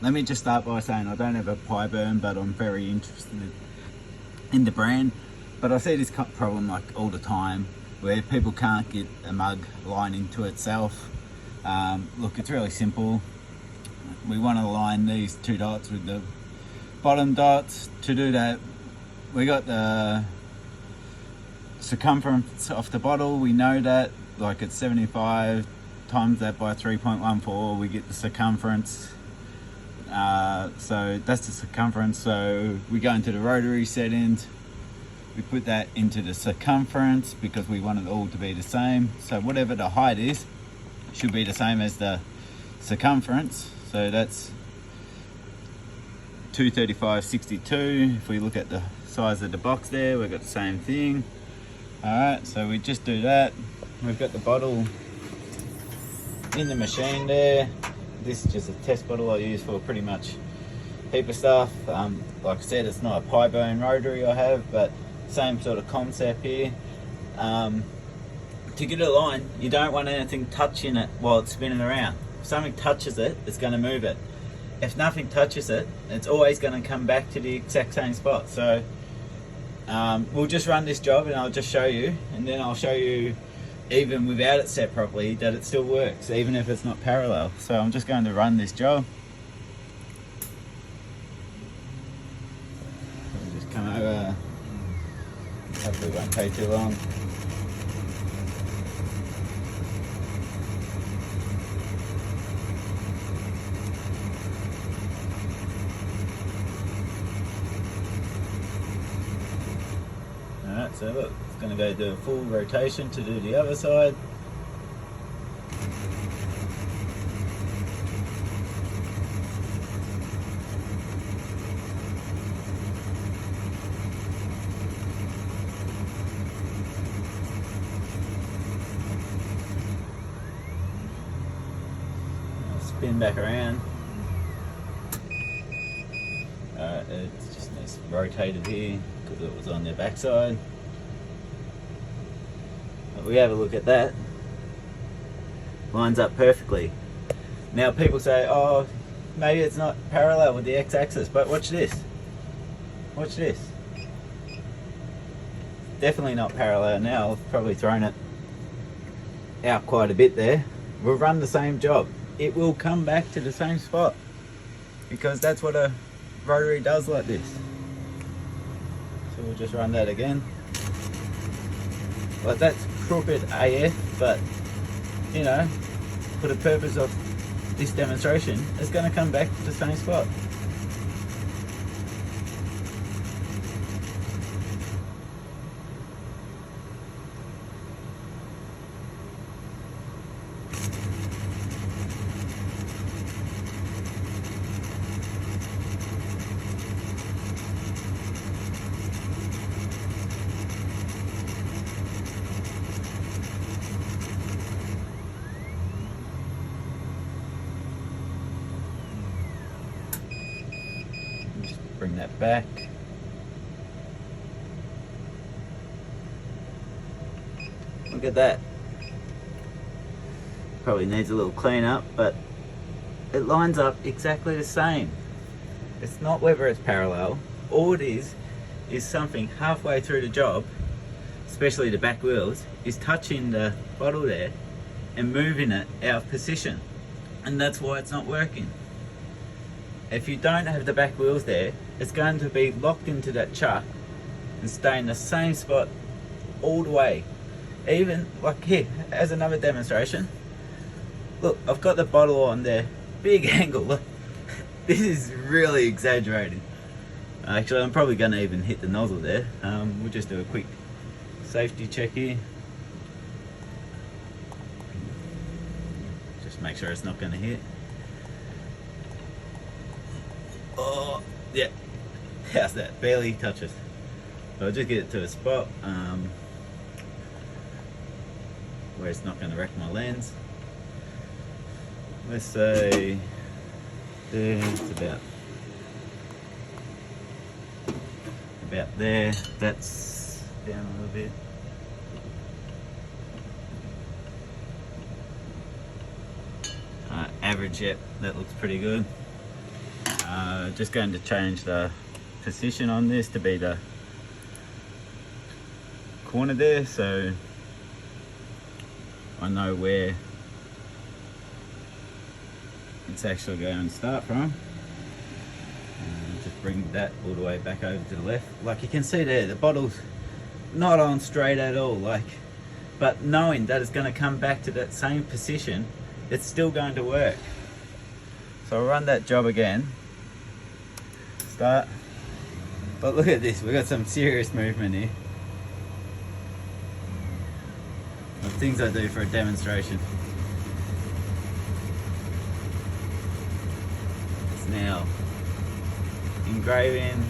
Let me just start by saying I don't have a pie burn, but I'm very interested in the brand. But I see this problem like all the time where people can't get a mug line into itself. Look, it's really simple. We want to align these two dots with the bottom dots. To do that, we got the circumference of the bottle. We know that, like it's 75 times that by 3.14, we get the circumference. So that's the circumference. So we go into the rotary settings, we put that into the circumference because we want it all to be the same. So whatever the height is should be the same as the circumference. So that's 235.62. If we look at the size of the box there, we've got the same thing. All right, so we just do that. We've got the bottle in the machine there. This is just a test bottle I use for pretty much heap of stuff. Like I said, it's not a pie bone rotary I have, but same sort of concept here. To get it aligned, you don't want anything touching it while it's spinning around. If something touches it, it's going to move it. If nothing touches it, it's always going to come back to the exact same spot. So we'll just run this job and I'll just show you, and then I'll show you even without it set properly that it still works, even if it's not parallel. So I'm just going to run this job. I'll just come over, hopefully it won't take too long. Alright, so look, it's going to go do a full rotation to do the other side. Spin back around. It just needs rotated here because it was on the backside. But we have a look at that. Lines up perfectly. Now people say, oh, maybe it's not parallel with the x-axis, but watch this. Watch this. Definitely not parallel now. I've probably thrown it out quite a bit there. We'll run the same job. It will come back to the same spot because that's what a rotary does like this. So we'll just run that again. Like that's crooked AF, but you know, for the purpose of this demonstration, it's going to come back to the same spot. Bring that back. Look at that. Probably needs a little clean up, but it lines up exactly the same. It's not whether it's parallel. All it is something halfway through the job, especially the back wheels, is touching the bottle there and moving it out of position. And that's why it's not working. If you don't have the back wheels there, it's going to be locked into that chuck and stay in the same spot all the way. Even like here, as another demonstration, look, I've got the bottle on there, big angle, look. This is really exaggerated. Actually, I'm probably going to even hit the nozzle there. We'll just do a quick safety check here. Just make sure it's not going to hit. Oh, yeah. How's that? Barely touches. So I'll just get it to a spot where it's not going to wreck my lens. Let's say there, it's about there. That's down a little bit. Average, yep, that looks pretty good. just going to change the position on this to be the corner there, so I know where it's actually going to start from. And just bring that all the way back over to the left. Like you can see there, the bottle's not on straight at all, like, but knowing that it's going to come back to that same position, it's still going to work. So I'll run that job again. Start. But look at this, we've got some serious movement here. The things I do for a demonstration. It's now engraving,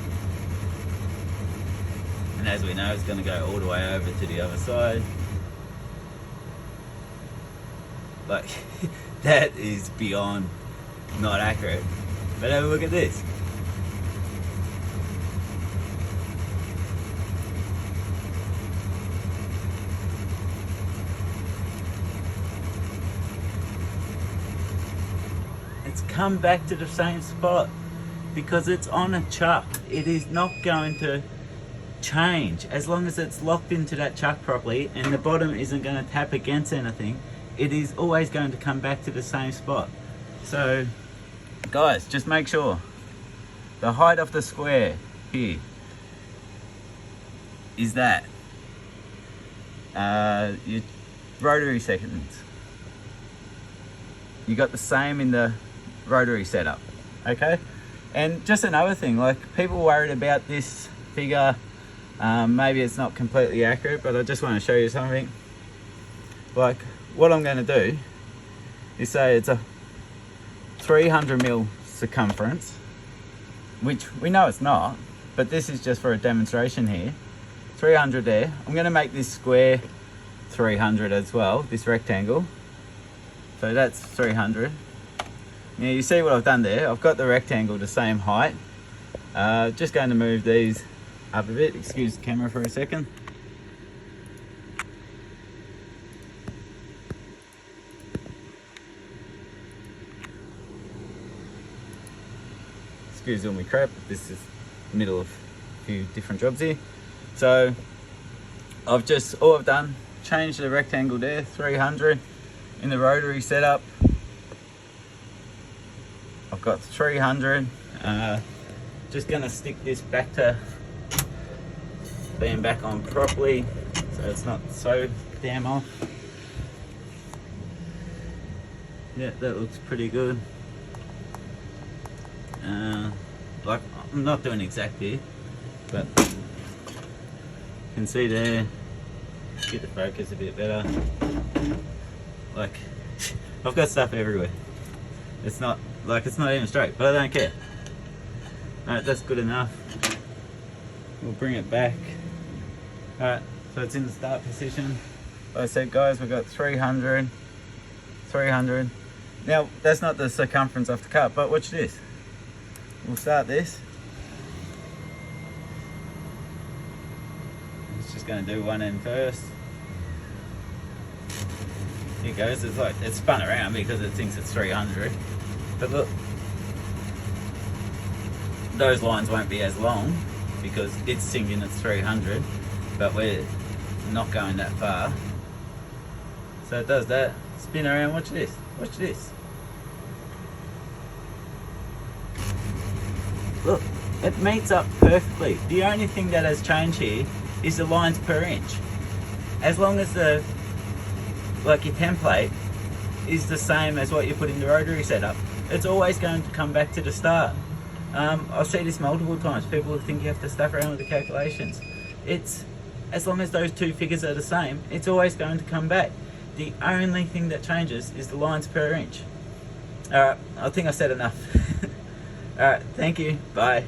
and as we know, it's going to go all the way over to the other side. Like, that is beyond not accurate. But have a look at this. It's come back to the same spot because it's on a chuck. It is not going to change as long as it's locked into that chuck properly and the bottom isn't going to tap against anything. It is always going to come back to the same spot. So guys, just make sure the height of the square here is that your rotary seconds. You got the same in the rotary setup, okay? And just another thing, like people worried about this figure, maybe it's not completely accurate, but I just want to show you something. Like what I'm going to do is say it's a 300 mil circumference, which we know it's not, but this is just for a demonstration here. 300 there. I'm going to make this square 300 as well, this rectangle. So that's 300. Now you see what I've done there. I've got the rectangle the same height. Just going to move these up a bit. Excuse the camera for a second. Excuse all my crap. This is middle of a few different jobs here. So all I've done, changed the rectangle there, 300 in the rotary setup. I've got 300. Just gonna stick this back to being back on properly, so it's not so damn off. Yeah, that looks pretty good. Like I'm not doing exactly, but you can see there. Get the focus a bit better. Like I've got stuff everywhere. It's not even straight, but I don't care. Alright, that's good enough. We'll bring it back. Alright, so it's in the start position. Like I said, guys, we've got 300. Now, that's not the circumference of the cut, but watch this. We'll start this. It's just going to do one end first. Here it goes. It's spun around because it thinks it's 300. But look, those lines won't be as long because it's thinking it's 300, but we're not going that far. So it does that. Spin around. Watch this. Watch this. Look, it meets up perfectly. The only thing that has changed here is the lines per inch. As long as your template is the same as what you put in the rotary setup, it's always going to come back to the start. I see this multiple times. People think you have to stuff around with the calculations. It's as long as those two figures are the same, it's always going to come back. The only thing that changes is the lines per inch. Alright, I think I said enough. Alright, thank you. Bye.